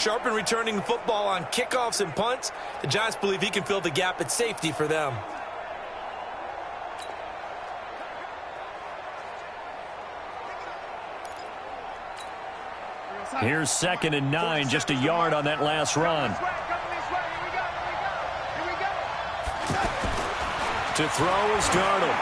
Sharp in returning the football on kickoffs and punts. The Giants believe he can fill the gap at safety for them. Here's 2nd and 9, just a yard on that last run. To throw is Darnold.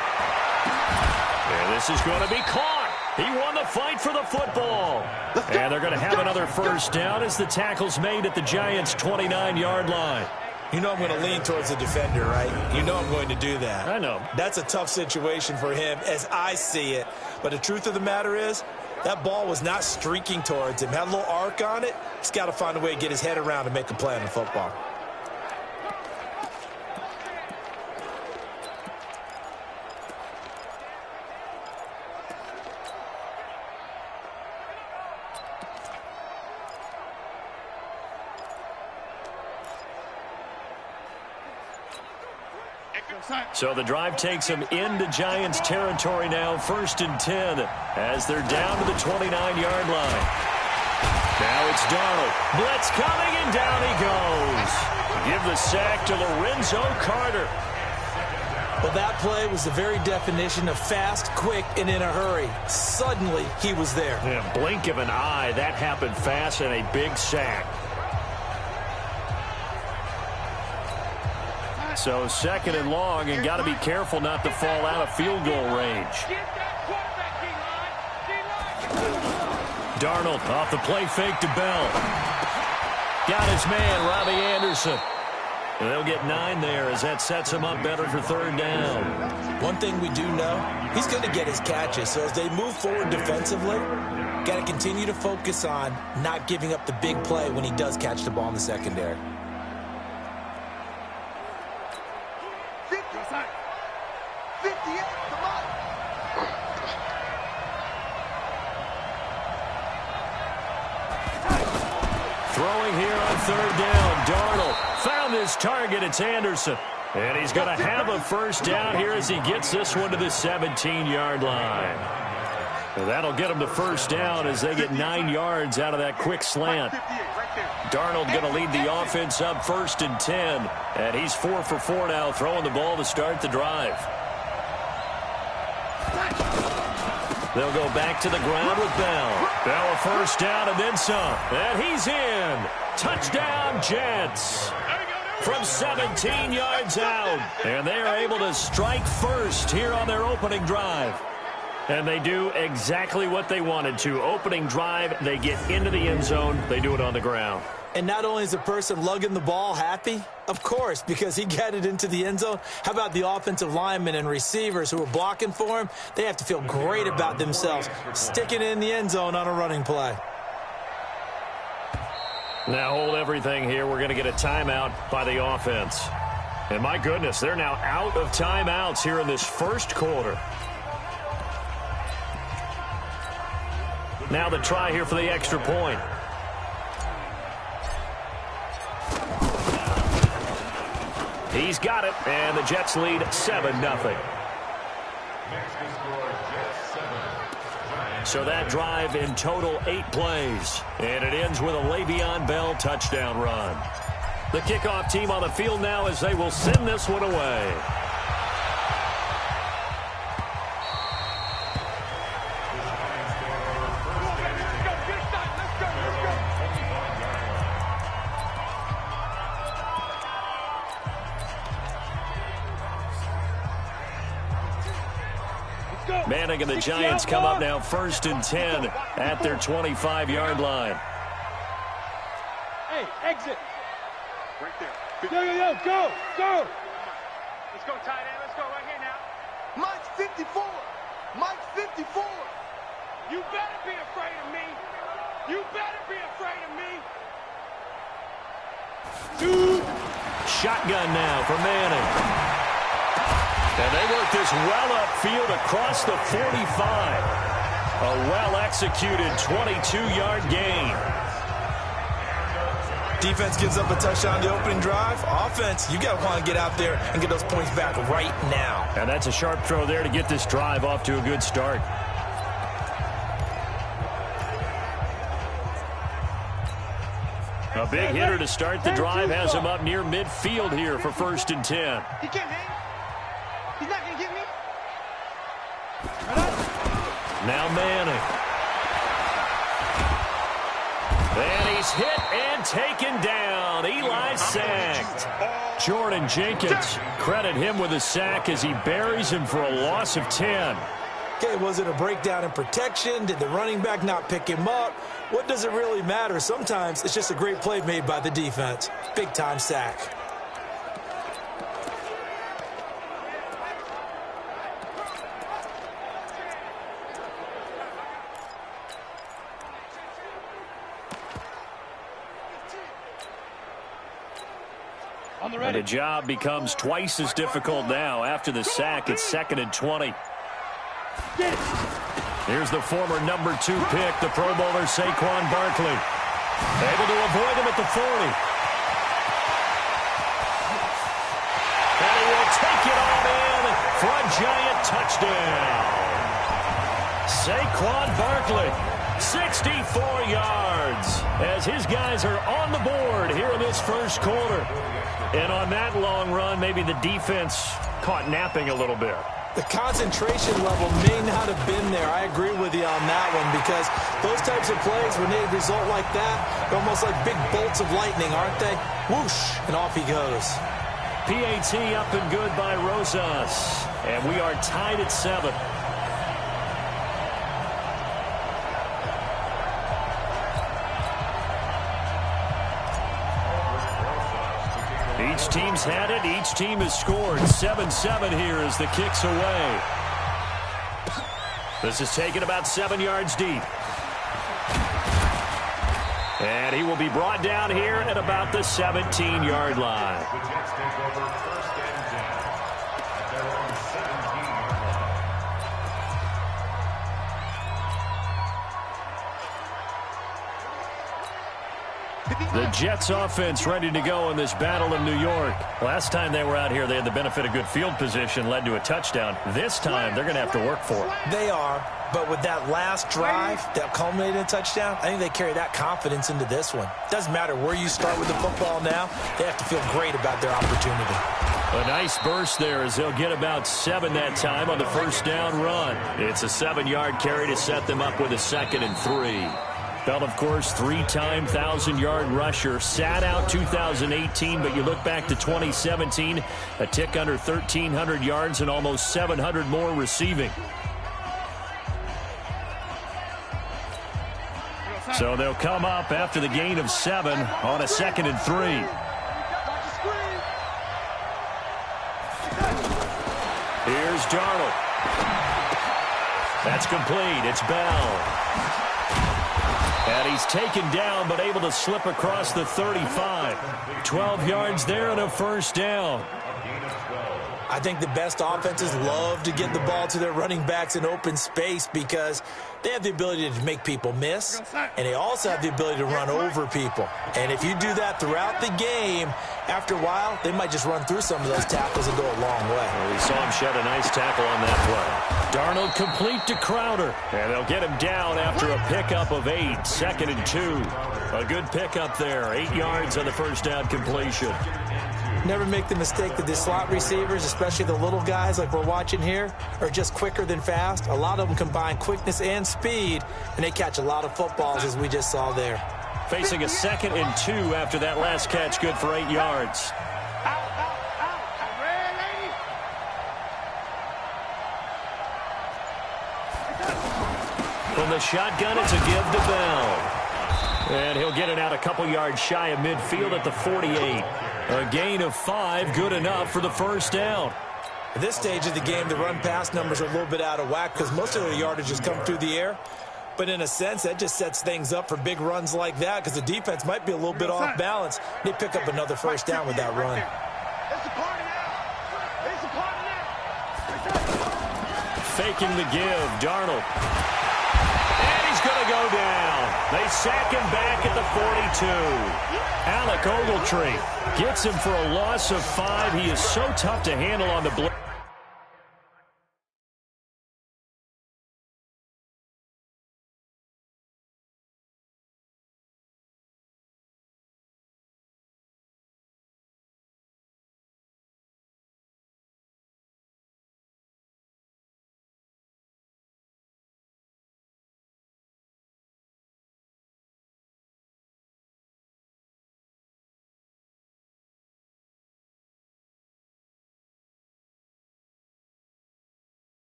And this is going to be caught. He won the fight for the football. And they're going to have another first down as the tackle's made at the Giants' 29-yard line. You know I'm going to lean towards the defender, right? You know I'm going to do that. I know. That's a tough situation for him as I see it. But the truth of the matter is, that ball was not streaking towards him. Had a little arc on it. He's got to find a way to get his head around and make a play on the football. So the drive takes them into Giants territory now, 1st and 10, as they're down to the 29-yard line. Now it's Darnold. Blitz coming, and down he goes. Give the sack to Lorenzo Carter. Well, that play was the very definition of fast, quick, and in a hurry. Suddenly, he was there. Yeah, blink of an eye, that happened fast, and a big sack. So 2nd and long, and got to be careful not to fall out of field goal range. Darnold off the play fake to Bell. Got his man, Robbie Anderson. And they'll get 9 there as that sets him up better for 3rd down. One thing we do know, he's going to get his catches. So as they move forward defensively, got to continue to focus on not giving up the big play when he does catch the ball in the secondary. Throwing here on 3rd down. Darnold found his target. It's Anderson. And he's going to have a first down here as he gets this one to the 17-yard line. And that'll get him the first down as they get 9 yards out of that quick slant. Darnold going to lead the offense up 1st and 10. And he's 4 for 4 now, throwing the ball to start the drive. They'll go back to the ground with Bell. Bell a first down and then some. And he's in. Touchdown, Jets. From 17 yards out. And they are able to strike first here on their opening drive. And they do exactly what they wanted to. Opening drive, they get into the end zone. They do it on the ground. And not only is the person lugging the ball happy, of course, because he got it into the end zone. How about the offensive linemen and receivers who are blocking for him? They have to feel great about themselves, sticking it in the end zone on a running play. Now hold everything here. We're going to get a timeout by the offense. And my goodness, they're now out of timeouts here in this first quarter. Now the try here for the extra point. He's got it, and the Jets lead 7-0. So that drive in total 8 plays, and it ends with a Le'Veon Bell touchdown run. The kickoff team on the field now as they will send this one away. Manning and the Giants come up now 1st and 10 at their 25-yard line. Hey, exit. Right there. Yo, go, go. Let's go, tight end. Let's go right here now. Mike's 54. Mike's 54. You better be afraid of me. You better be afraid of me. Shotgun now for Manning. And they work this well upfield across the 45. A well-executed 22-yard gain. Defense gives up a touchdown the opening drive. Offense, you got to want to get out there and get those points back right now. And that's a sharp throw there to get this drive off to a good start. A big hitter to start the drive has him up near midfield here for 1st and 10. He can't hang. He's not going to get me. Now Manning. And he's hit and taken down. Eli sacked. Jordan Jenkins, credit him with a sack as he buries him for a loss of 10. Okay, was it a breakdown in protection? Did the running back not pick him up? What does it really matter? Sometimes it's just a great play made by the defense. Big-time sack. And the job becomes twice as difficult now. After the sack, it's 2nd and 20. Here's the former number 2 pick, the Pro Bowler Saquon Barkley. Able to avoid him at the 40. And he will take it on in for a giant touchdown. Saquon Barkley, 64 yards, as his guys are on the board here in this first quarter. And on that long run, maybe the defense caught napping a little bit. The concentration level may not have been there. I agree with you on that one because those types of plays, when they result like that, they're almost like big bolts of lightning, aren't they? Whoosh, and off he goes. PAT up and good by Rosas. And we are tied at 7. Each team's had it. Each team has scored. 7-7 here as the kick's away. This is taken about 7 yards deep. And he will be brought down here at about the 17-yard line. The Jets offense ready to go in this battle in New York. Last time they were out here, they had the benefit of good field position, led to a touchdown. This time, they're going to have to work for it. They are, but with that last drive that culminated in a touchdown, I think they carry that confidence into this one. Doesn't matter where you start with the football now, they have to feel great about their opportunity. A nice burst there as they'll get about 7 that time on the first down run. It's a 7-yard carry to set them up with a 2nd and 3. Bell, of course, 3-time 1,000-yard rusher. Sat out 2018, but you look back to 2017, a tick under 1,300 yards and almost 700 more receiving. So they'll come up after the gain of 7 on a 2nd and 3. Here's Darnold. That's complete. It's Bell. And he's taken down, but able to slip across the 35. 12 yards there and a first down. I think the best offenses love to get the ball to their running backs in open space because they have the ability to make people miss, and they also have the ability to run over people. And if you do that throughout the game, after a while, they might just run through some of those tackles and go a long way. Well, we saw him shed a nice tackle on that play. Darnold complete to Crowder, and they'll get him down after a pickup of 8, 2nd and 2. A good pickup there, 8 yards on the first down completion. Never make the mistake that the slot receivers, especially the little guys like we're watching here, are just quicker than fast. A lot of them combine quickness and speed, and they catch a lot of footballs, as we just saw there. Facing a 2nd and 2 after that last catch, good for 8 yards. From the shotgun, it's a give to Bell. And he'll get it out a couple yards shy of midfield at the 48. A gain of 5, good enough for the first down. At this stage of the game, the run-pass numbers are a little bit out of whack because most of their yardage has come through the air. But in a sense, that just sets things up for big runs like that because the defense might be a little bit off balance. They pick up another first down with that run. Faking the give, Darnold. And he's going to go down. They sack him back at the 42. Alec Ogletree gets him for a loss of 5. He is so tough to handle on the blitz.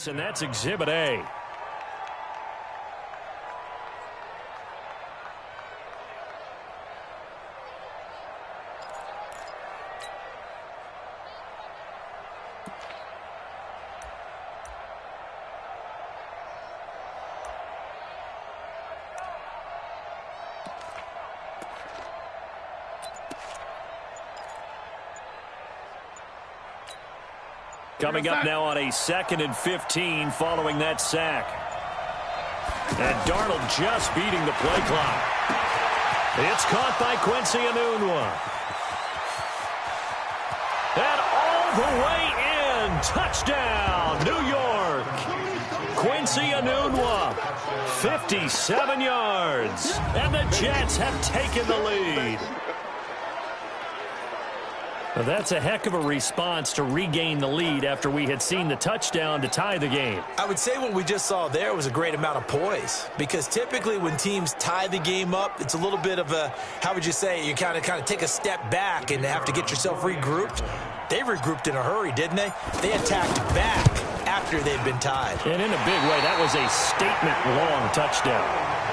And that's Exhibit A. Coming up now on a 2nd and 15 following that sack. And Darnold just beating the play clock. It's caught by Quincy Enunwa. And all the way in. Touchdown, New York. Quincy Enunwa, 57 yards. And the Jets have taken the lead. Well, that's a heck of a response to regain the lead after we had seen the touchdown to tie the game. I would say what we just saw there was a great amount of poise, because typically when teams tie the game up, it's a little bit of a, how would you say, you kind of take a step back and have to get yourself regrouped. They regrouped in a hurry, didn't they? They attacked back after they'd been tied. And in a big way, that was a statement-long touchdown.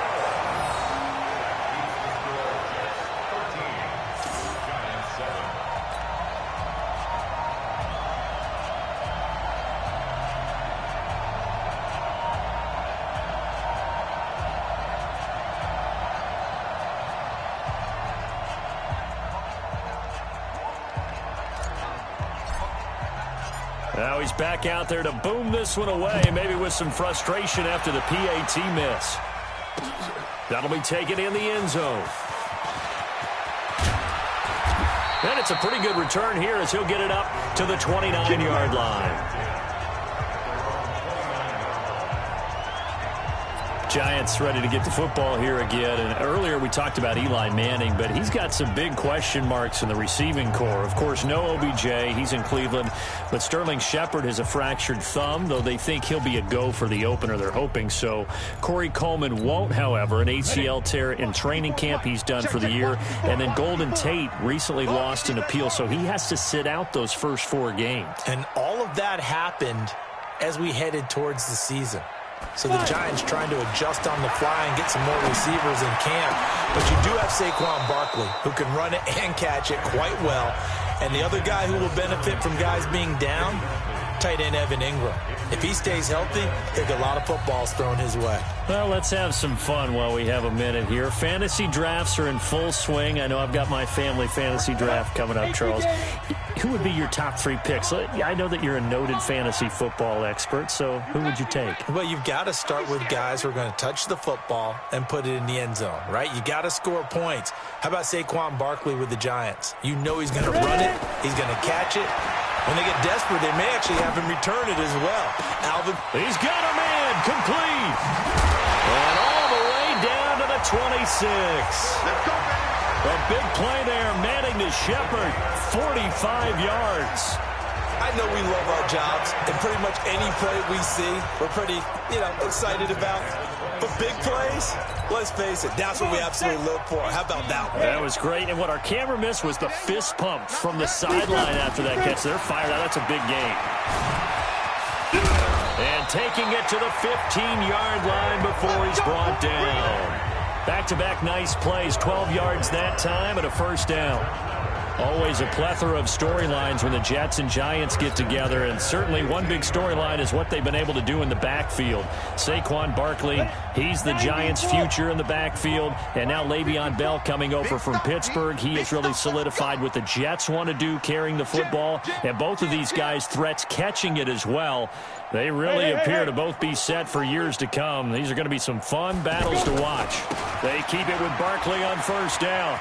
Now he's back out there to boom this one away, maybe with some frustration after the PAT miss. That'll be taken in the end zone. And it's a pretty good return here as he'll get it up to the 29-yard line. Giants ready to get the football here again. And earlier we talked about Eli Manning, but he's got some big question marks in the receiving core. Of course, no OBJ. He's in Cleveland. But Sterling Shepard has a fractured thumb, though they think he'll be a go for the opener. They're hoping so. Corey Coleman won't, however. An ACL tear in training camp he's done for the year. And then Golden Tate recently lost an appeal, so he has to sit out those first 4 games. And all of that happened as we headed towards the season. So the Giants trying to adjust on the fly and get some more receivers in camp. But you do have Saquon Barkley, who can run it and catch it quite well. And the other guy who will benefit from guys being down, tight end Evan Ingram. If he stays healthy, he'll get a lot of footballs thrown his way. Well, let's have some fun while we have a minute here. Fantasy drafts are in full swing. I know I've got my family fantasy draft coming up, Charles. Who would be your top 3 picks? I know that you're a noted fantasy football expert, so who would you take? Well, you've got to start with guys who are going to touch the football and put it in the end zone, right? You got to score points. How about Saquon Barkley with the Giants? You know he's going to run it. He's going to catch it. When they get desperate, they may actually have him return it as well. Alvin. He's got a man. Complete. And all the way down to the 26. Let's go, man. A big play there. Manning to Shepard. 45 yards. I know we love our jobs, and pretty much any play we see, we're pretty, excited about. But big plays, let's face it, that's what we absolutely look for. How about that one? That was great. And what our camera missed was the fist pump from the sideline after that catch. They're fired out. That's a big game. And taking it to the 15-yard line before he's brought down. Back-to-back nice plays, 12 yards that time and a first down. Always a plethora of storylines when the Jets and Giants get together, and certainly one big storyline is what they've been able to do in the backfield. Saquon Barkley, he's the Giants' future in the backfield, and now Le'Veon Bell coming over from Pittsburgh. He has really solidified what the Jets want to do, carrying the football, and both of these guys threats catching it as well. They really appear to both be set for years to come. These are going to be some fun battles to watch. They keep it with Barkley on first down.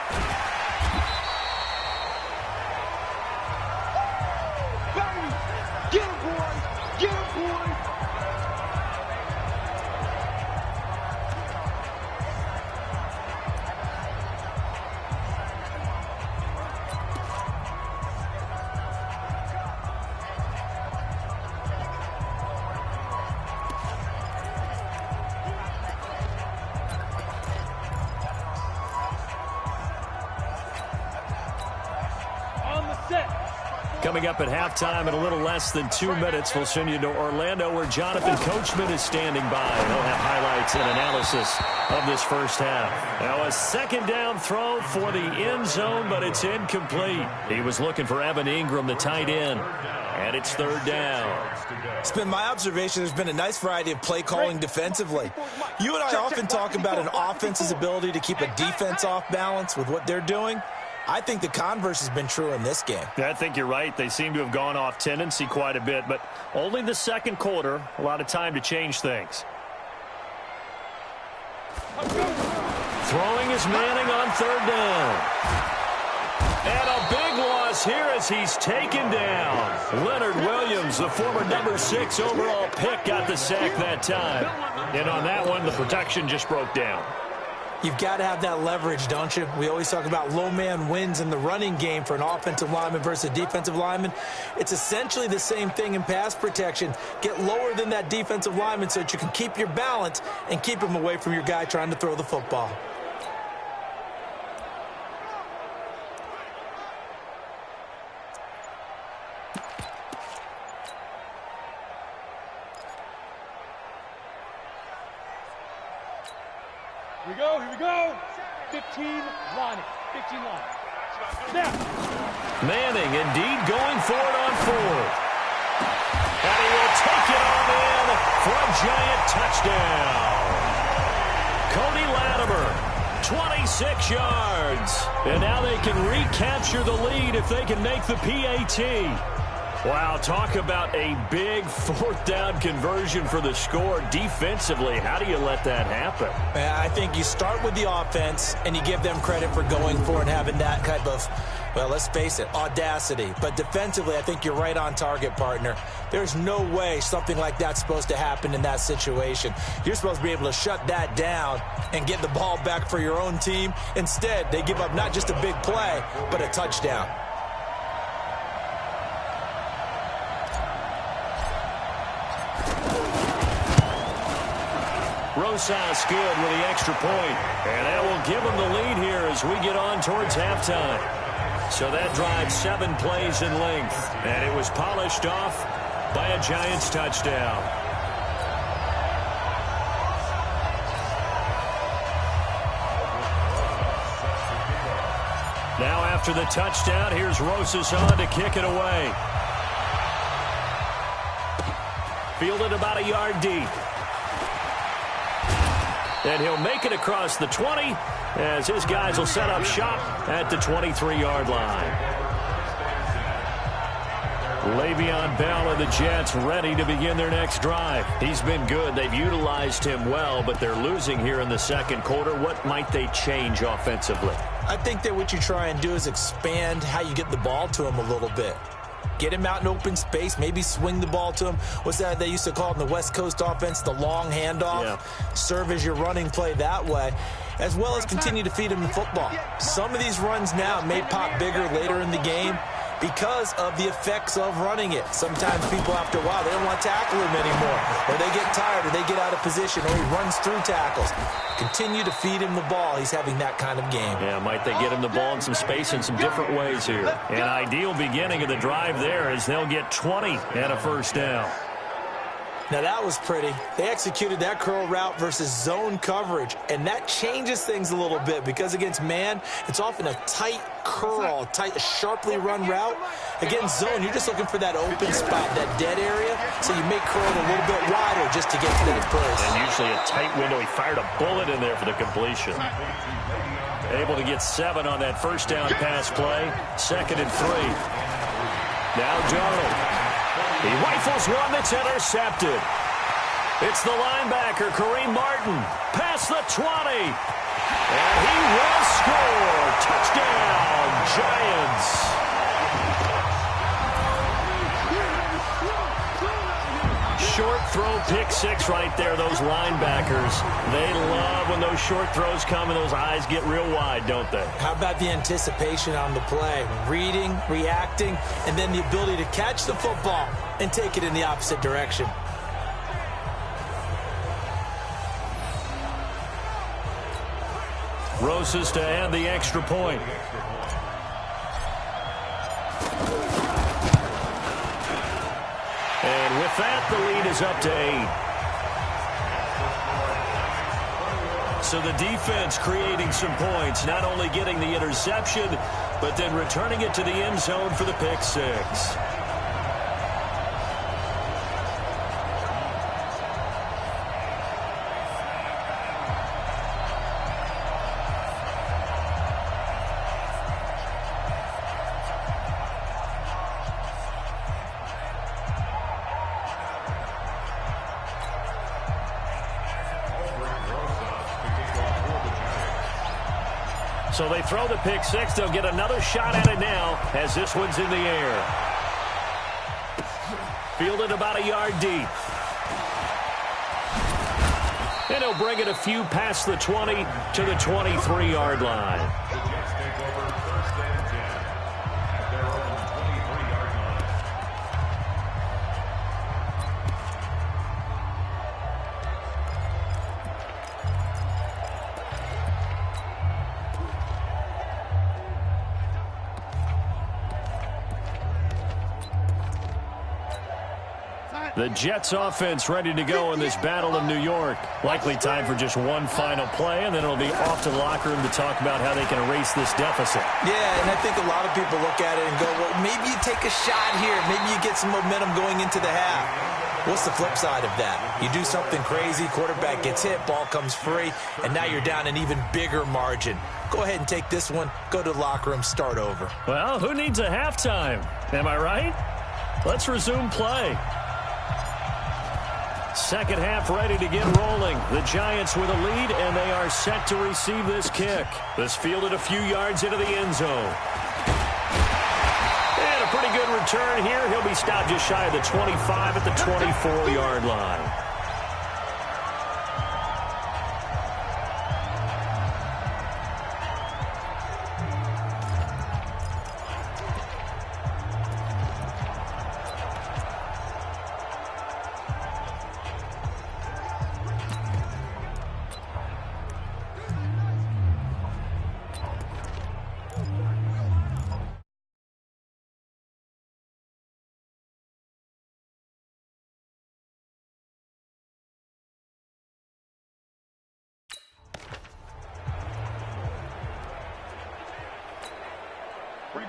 Coming up at halftime in a little less than 2 minutes, we'll send you to Orlando where Jonathan Coachman is standing by. He'll have highlights and analysis of this first half. Now a second down throw for the end zone, but it's incomplete. He was looking for Evan Ingram, the tight end, and it's third down. It's been my observation there's been a nice variety of play calling defensively. You and I often talk about an offense's ability to keep a defense off balance with what they're doing. I think the converse has been true in this game. Yeah, I think you're right. They seem to have gone off tendency quite a bit, but only the second quarter, a lot of time to change things. Throwing is Manning on third down. And a big loss here as he's taken down. Leonard Williams, the former number 6 overall pick, got the sack that time. And on that one, the protection just broke down. You've got to have that leverage, don't you? We always talk about low man wins in the running game for an offensive lineman versus a defensive lineman. It's essentially the same thing in pass protection. Get lower than that defensive lineman so that you can keep your balance and keep him away from your guy trying to throw the football. Here we go. 15 line. 15 line. Now. Manning indeed going for it on fourth. And he will take it on in for a giant touchdown. Cody Latimer, 26 yards. And now they can recapture the lead if they can make the PAT. Wow, talk about a big fourth down conversion for the score. Defensively, how do you let that happen? I think you start with the offense and you give them credit for going for it and having that type of, well, let's face it, audacity. But defensively, I think you're right on target, partner. There's no way something like that's supposed to happen in that situation. You're supposed to be able to shut that down and get the ball back for your own team. Instead, they give up not just a big play, but a touchdown. Rosas good with the extra point. And that will give them the lead here as we get on towards halftime. So that drives 7 plays in length. And it was polished off by a Giants touchdown. Now after the touchdown, here's Rosas on to kick it away. Fielded about a yard deep. And he'll make it across the 20 as his guys will set up shop at the 23-yard line. Le'Veon Bell and the Jets ready to begin their next drive. He's been good. They've utilized him well, but they're losing here in the second quarter. What might they change offensively? I think that what you try and do is expand how you get the ball to him a little bit. Get him out in open space, maybe swing the ball to him. What's that they used to call it in the West Coast offense, the long handoff? Yeah. Serve as your running play that way, as well as continue to feed him the football. Some of these runs now may pop bigger later in the game because of the effects of running it. Sometimes people, after a while, they don't want to tackle him anymore, or they get tired, or they get out of position, or he runs through tackles. Continue to feed him the ball. He's having that kind of game. Yeah, might they get him the ball in some space in some different ways here. An ideal beginning of the drive there as they'll get 20 and a first down. Now that was pretty. They executed that curl route versus zone coverage, and that changes things a little bit because against man, it's often a tight curl, tight, sharply run route. Against zone, you're just looking for that open spot, that dead area, so you make curl a little bit wider just to get to that place. And usually a tight window. He fired a bullet in there for the completion. Able to get 7 on that first down pass play. 2nd and 3. Now Darnold. He rifles one that's intercepted. It's the linebacker, Kareem Martin, past the 20. And he will score. Touchdown, Giants. Short throw, pick 6 right there, those linebackers. They love when those short throws come and those eyes get real wide, don't they? How about the anticipation on the play? Reading, reacting, and then the ability to catch the football and take it in the opposite direction. Rosas to add the extra point. with that, the lead is up to 8. So the defense creating some points, not only getting the interception, but then returning it to the end zone for the pick six. So they throw the pick six. They'll get another shot at it now as this one's in the air. Fielded about a yard deep. And he'll bring it a few past the 20 to the 23-yard line. The Jets offense ready to go in this battle in New York. Likely time for just one final play, and then it'll be off to the locker room to talk about how they can erase this deficit. Yeah, and I think a lot of people look at it and go, well, maybe you take a shot here. Maybe you get some momentum going into the half. What's the flip side of that? You do something crazy, quarterback gets hit, ball comes free, and now you're down an even bigger margin. Go ahead and take this one, go to the locker room, start over. Well, who needs a halftime? Am I right? Let's resume play. Second half ready to get rolling. The Giants with a lead, and they are set to receive this kick. This fielded a few yards into the end zone. And a pretty good return here. He'll be stopped just shy of the 25 at the 24-yard line.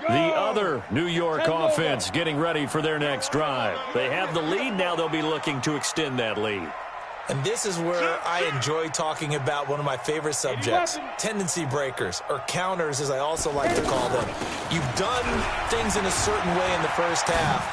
The other New York offense getting ready for their next drive. They have the lead. Now they'll be looking to extend that lead. And this is where I enjoy talking about one of my favorite subjects, tendency breakers, or counters as I also like to call them. You've done things in a certain way in the first half,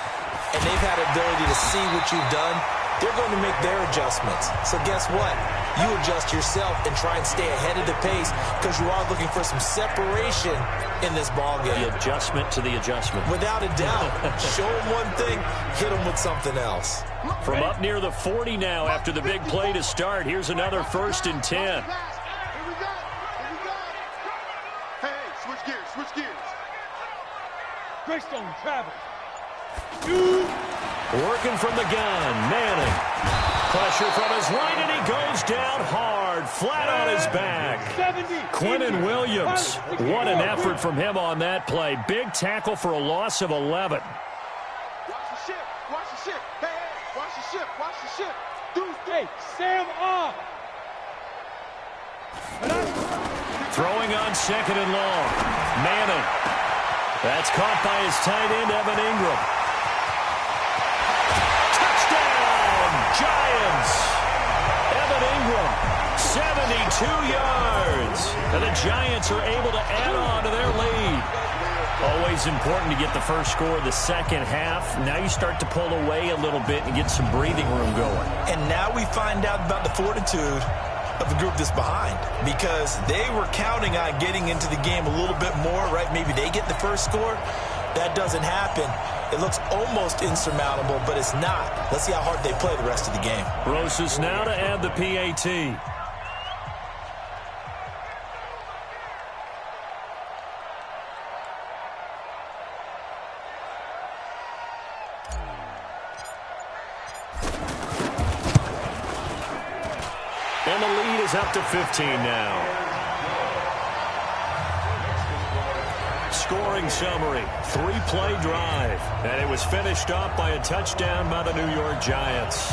and they've had ability to see what you've done. They're going to make their adjustments. So guess what? You adjust yourself and try and stay ahead of the pace because you are looking for some separation in this ballgame. The adjustment to the adjustment. Without a doubt. Show them one thing, hit them with something else. From up near the 40 now after the big play to start, here's another 1st and 10. Here we go. Hey, switch gears. Greystone travels. Working from the gun, Manning. Pressure from his right, and he goes down hard, flat on his back. Quinnen Williams, what an effort from him on that play. Big tackle for a loss of 11. Watch the ship. Hey, watch the ship. Hey, Sam off. Throwing on 2nd and long. Manning. That's caught by his tight end, Evan Ingram. Giants. Evan Ingram, 72 yards. And the Giants are able to add on to their lead. Always important to get the first score of the second half. Now you start to pull away a little bit and get some breathing room going. And now we find out about the fortitude of the group that's behind, because they were counting on getting into the game a little bit more, right? Maybe they get the first score. That doesn't happen. It looks almost insurmountable, but it's not. Let's see how hard they play the rest of the game. Broses now to add the PAT. And the lead is up to 15 now. Scoring summary, 3-play drive, and it was finished off by a touchdown by the New York Giants.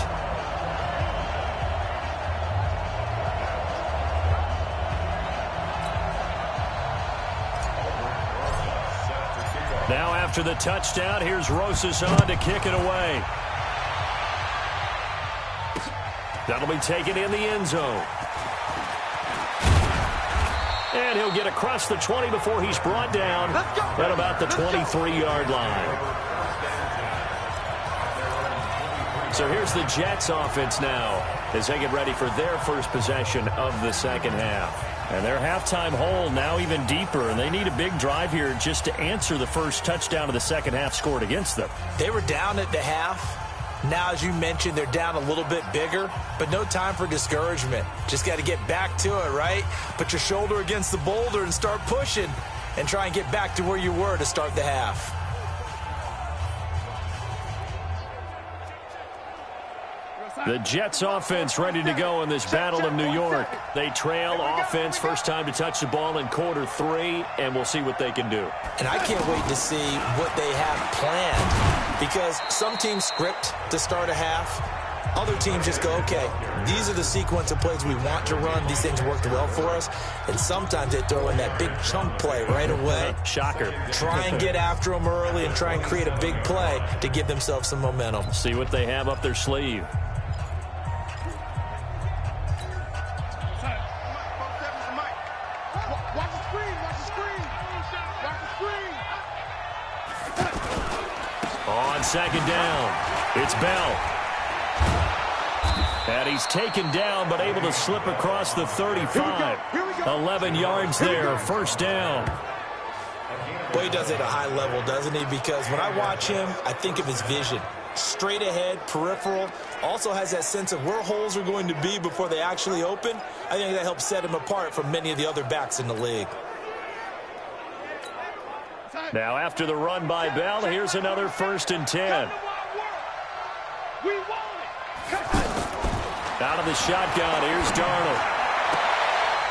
Now after the touchdown, here's Rosas on to kick it away. That'll be taken in the end zone. And he'll get across the 20 before he's brought down at about the 23-yard line. So here's the Jets offense now as they get ready for their first possession of the second half. And their halftime hole now even deeper, and they need a big drive here just to answer the first touchdown of the second half scored against them. They were down at the half. Now, as you mentioned, they're down a little bit bigger, but no time for discouragement. Just got to get back to it, right? Put your shoulder against the boulder and start pushing and try and get back to where you were to start the half. The Jets offense ready to go in this battle of New York. They trail offense, first time to touch the ball in quarter 3, and we'll see what they can do. And I can't wait to see what they have planned, because some teams script to start a half. Other teams just go, okay, these are the sequence of plays we want to run. These things worked well for us. And sometimes they throw in that big chunk play right away. Shocker. Try and get after them early and try and create a big play to give themselves some momentum. See what they have up their sleeve. On second down, it's Bell. And he's taken down, but able to slip across the 35. 11 yards there, first down. Boy, he does it at a high level, doesn't he? Because when I watch him, I think of his vision. Straight ahead, peripheral. Also has that sense of where holes are going to be before they actually open. I think that helps set him apart from many of the other backs in the league. Now after the run by Bell, here's another 1st and 10. Out of the shotgun, here's Darnold.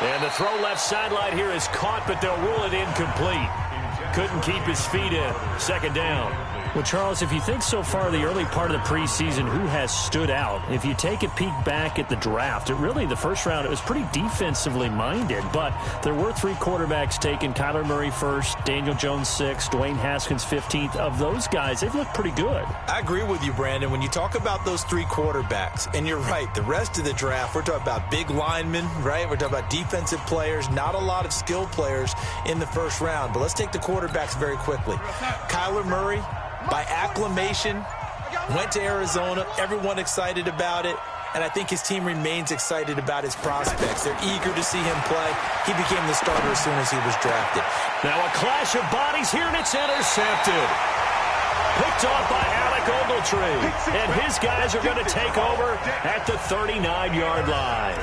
And the throw left sideline here is caught, but they'll rule it incomplete. Couldn't keep his feet in. Second down. Well, Charles, if you think so far the early part of the preseason, who has stood out? If you take a peek back at the draft, the first round, it was pretty defensively minded, but there were 3 quarterbacks taken. Kyler Murray first, Daniel Jones 6th, Dwayne Haskins 15th. Of those guys, they've looked pretty good. I agree with you, Brandon. When you talk about those 3 quarterbacks, and you're right, the rest of the draft, we're talking about big linemen, right? We're talking about defensive players, not a lot of skilled players in the first round. But let's take the quarterbacks very quickly. Kyler Murray, by acclamation, went to Arizona. Everyone excited about it. And I think his team remains excited about his prospects. They're eager to see him play. He became the starter as soon as he was drafted. Now a clash of bodies here, and it's intercepted. Picked off by Alec Ogletree. And his guys are going to take over at the 39-yard line.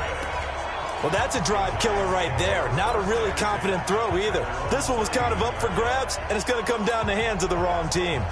Well, that's a drive killer right there. Not a really confident throw either. This one was kind of up for grabs, and it's going to come down the hands of the wrong team.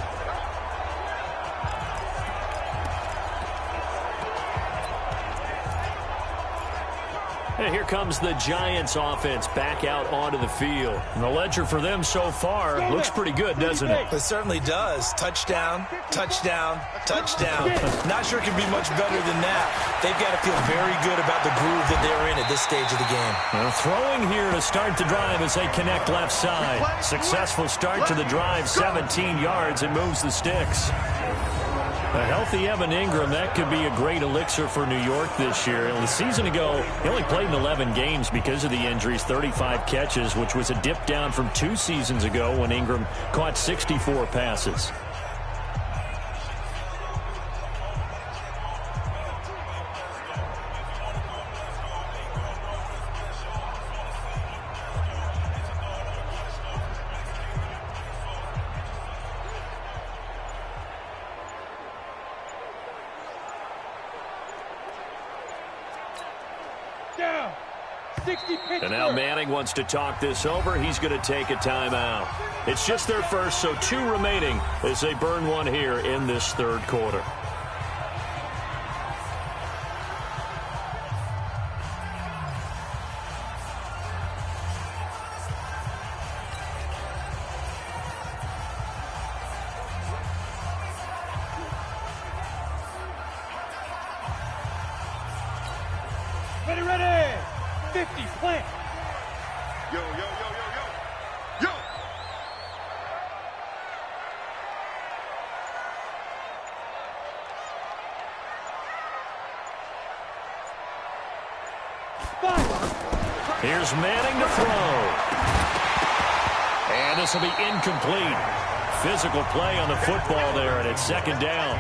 And here comes the Giants offense back out onto the field. And the ledger for them so far looks pretty good, doesn't it? It certainly does. Touchdown, touchdown, touchdown. Not sure it can be much better than that. They've got to feel very good about the groove that they're in at this stage of the game. Well, throwing here to start the drive as they connect left side. Successful start to the drive, 17 yards, and moves the sticks. A healthy Evan Ingram, that could be a great elixir for New York this year. And a season ago, he only played in 11 games because of the injuries, 35 catches, which was a dip down from 2 seasons ago when Ingram caught 64 passes. And now Manning wants to talk this over. He's going to take a timeout. It's just their first, so 2 remaining as they burn one here in this third quarter. Ready. 50, plant. Yo, yo, yo, yo, yo. Yo! Here's Manning to throw. And this will be incomplete. Physical play on the football there, and it's second down.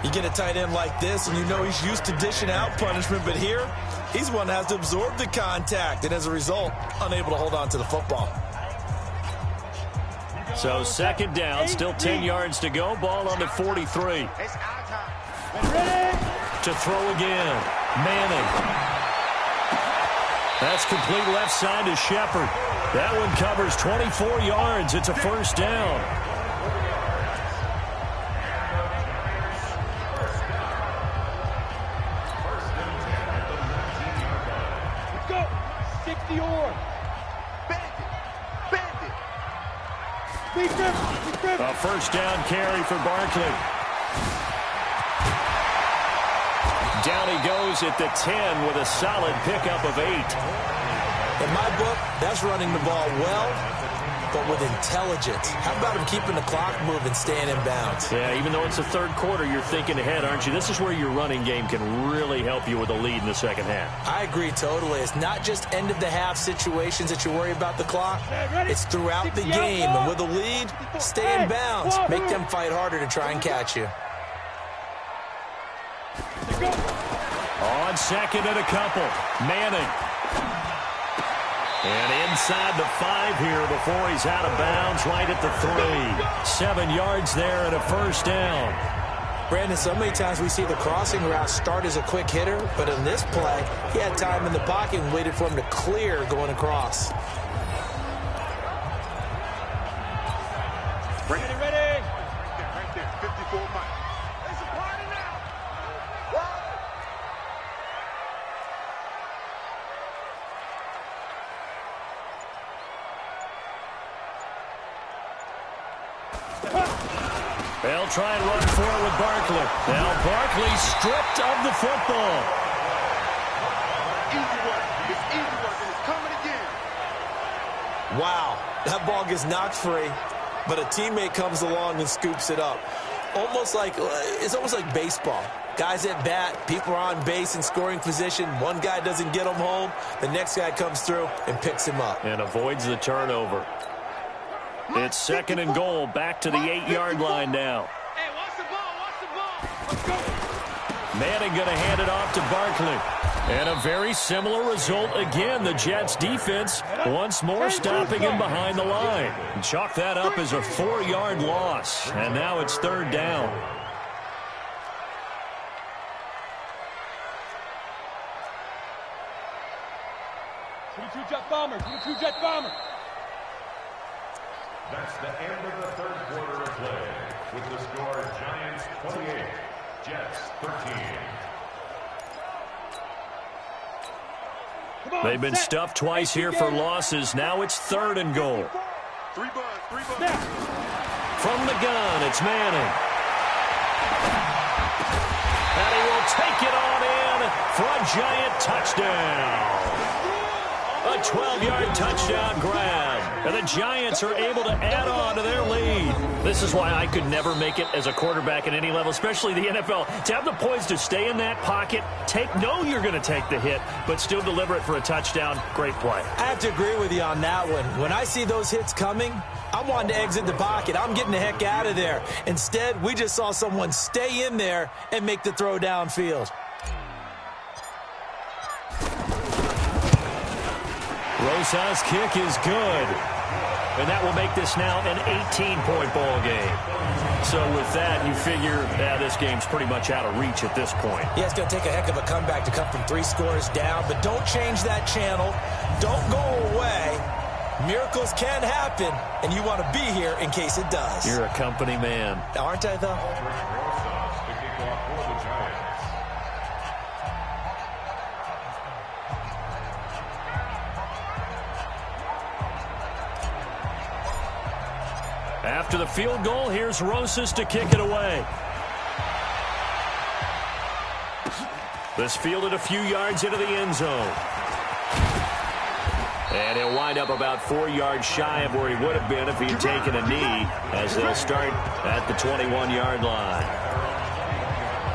You get a tight end like this, and you know he's used to dishing out punishment, but here, he's one that has to absorb the contact, and as a result, unable to hold on to the football. So second down, still 10 yards to go. Ball on the 43. It's our time. Ready. To throw again. Manning. That's complete left side to Shepard. That one covers 24 yards. It's a first down. Let's go. 60 or. Bandit. Please grip. A first down carry for Barkley. Down he goes at the 10 with a solid pickup of 8. In my book, that's running the ball well, but with intelligence. How about him keeping the clock moving, staying in bounds? Yeah, even though it's the third quarter, you're thinking ahead, aren't you? This is where your running game can really help you with a lead in the second half. I agree totally. It's not just end-of-the-half situations that you worry about the clock. It's throughout the game. And with a lead, stay in bounds. Make them fight harder to try and catch you. On second and a couple. Manning. And inside the 5 here before he's out of bounds, right at the 3. 7 yards there and a first down. Brandon, so many times we see the crossing route start as a quick hitter, but in this play, he had time in the pocket and waited for him to clear going across. Ready. Right there. 54 miles. It's a party now. They'll try and run for it with Barkley. Now Barkley stripped of the football. Easy work. It's easy work, and it's coming again. Wow, that ball gets knocked free, but a teammate comes along and scoops it up. It's almost like baseball. Guys at bat, people are on base in scoring position. One guy doesn't get him home. The next guy comes through and picks him up. And avoids the turnover. It's second and goal, back to the 8-yard line now. Hey, watch the ball. Let's go. Manning going to hand it off to Barkley. And a very similar result again. The Jets defense once more stopping him behind the line. Chalk that up as a 4-yard loss. And now it's third down. Two jet bomber. That's the end of the third quarter of play. With the score, Giants 28, Jets 13. They've been stuffed twice here for losses. Now it's third and goal. 3 buns. From the gun, it's Manning. And he will take it on in for a Giant touchdown. A 12-yard touchdown grab. And the Giants are able to add on to their lead. This is why I could never make it as a quarterback at any level, especially the NFL. To have the poise to stay in that pocket, know you're going to take the hit, but still deliver it for a touchdown. Great play. I have to agree with you on that one. When I see those hits coming, I'm wanting to exit the pocket. I'm getting the heck out of there. Instead, we just saw someone stay in there and make the throw downfield. Rosa's kick is good. And that will make this now an 18-point ball game. So with that, you figure this game's pretty much out of reach at this point. Yeah, it's going to take a heck of a comeback to come from 3 scores down, but don't change that channel. Don't go away. Miracles can happen, and you want to be here in case it does. You're a company man. Aren't I, though? Rosas to kick off for the Giants. After the field goal, here's Rosas to kick it away. This fielded a few yards into the end zone. And he'll wind up about 4 yards shy of where he would have been if he'd taken a knee, as they'll start at the 21-yard line.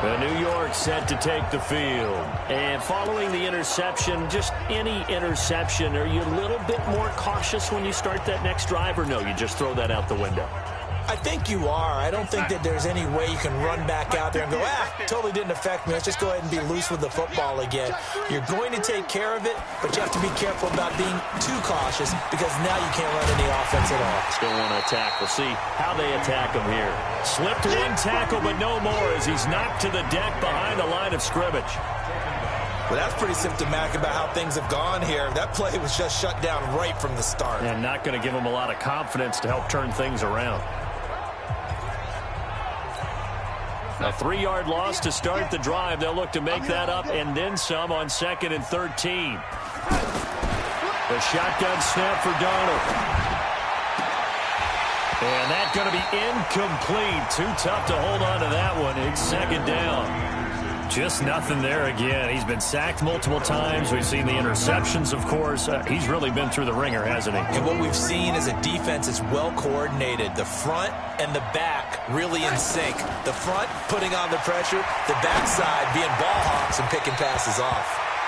The New York set to take the field. And following the interception, just any interception, are you a little bit more cautious when you start that next drive, or no, you just throw that out the window? I think you are. I don't think that there's any way you can run back out there and go, totally didn't affect me. Let's just go ahead and be loose with the football again. You're going to take care of it, but you have to be careful about being too cautious because now you can't run any offense at all. Still want to attack. We'll see how they attack him here. Slipped one tackle, but no more as he's knocked to the deck behind the line of scrimmage. Well, that's pretty symptomatic about how things have gone here. That play was just shut down right from the start. And not going to give him a lot of confidence to help turn things around. A 3-yard loss to start the drive. They'll look to make that up and then some on 2nd and 13. The shotgun snap for Darnold. And that's going to be incomplete. Too tough to hold on to that one. It's 2nd down. Just nothing there again. He's been sacked multiple times. We've seen the interceptions, of course. He's really been through the ringer, hasn't he? And what we've seen is a defense is well coordinated. The front and the back really in sync. The front putting on the pressure, the backside being ball hawks and picking passes off.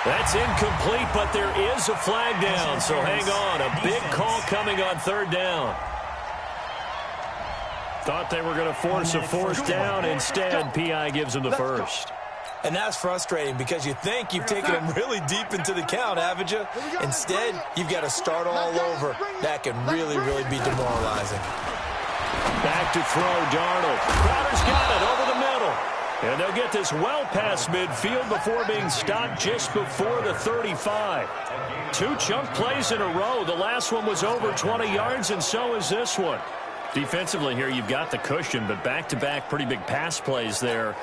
That's incomplete, but there is a flag down, so hang on. A big call coming on 3rd down. Thought they were going to force a 4th down. Instead, P.I. gives them the first. And that's frustrating because you think you've taken them really deep into the count, haven't you? Instead, you've got to start all over. That can really, really be demoralizing. Back to throw, Darnold. Crowder's got it over the middle. And they'll get this well past midfield before being stopped just before the 35. 2 chunk plays in a row. The last one was over 20 yards, and so is this one. Defensively here, you've got the cushion, but back-to-back pretty big pass plays there.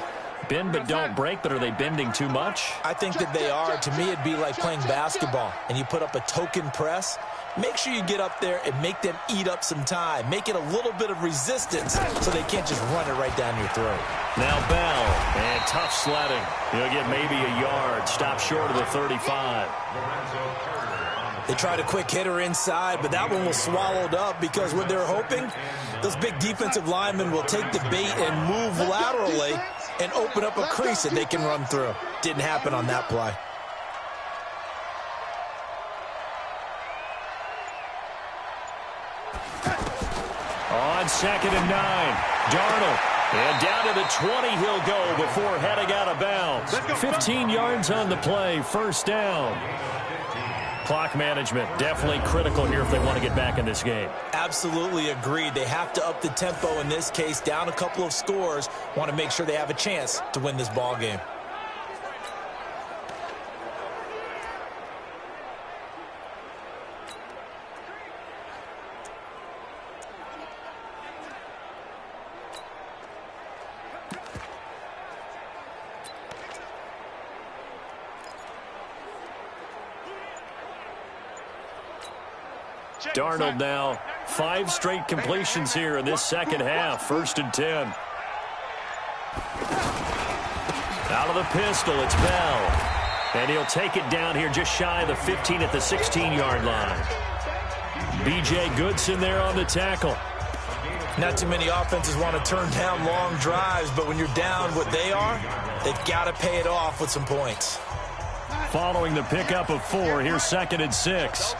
Bend but don't break, but are they bending too much? I think that they are. To me, it'd be like playing basketball, and you put up a token press. Make sure you get up there and make them eat up some time. Make it a little bit of resistance so they can't just run it right down your throat. Now Bell, and tough sledding. He'll get maybe a yard. Stop short of the 35. They tried a quick hitter inside, but that one was swallowed up because what they're hoping, those big defensive linemen will take the bait and move laterally and open up a crease that they can run through. Didn't happen on that play. On 2nd and 9, Darnold. And down to the 20 he'll go before heading out of bounds. 15 yards on the play, 1st down. Clock management, definitely critical here if they want to get back in this game. Absolutely agreed. They have to up the tempo in this case, down a couple of scores. Want to make sure they have a chance to win this ball game. Darnold now, 5 straight completions here in this 2nd half. 1st and 10. Out of the pistol, it's Bell. And he'll take it down here just shy of the 15 at the 16-yard line. B.J. Goodson there on the tackle. Not too many offenses want to turn down long drives, but when you're down what they are, they've got to pay it off with some points. Following the pickup of 4, here's 2nd and 6.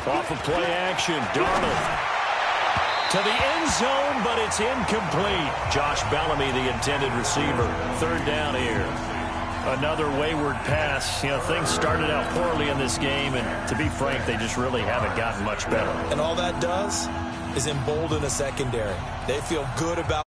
Off of play action, Darnold to the end zone, but it's incomplete. Josh Bellamy, the intended receiver. 3rd down here. Another wayward pass. You know, things started out poorly in this game, and to be frank, they just really haven't gotten much better. And all that does is embolden a secondary. They feel good about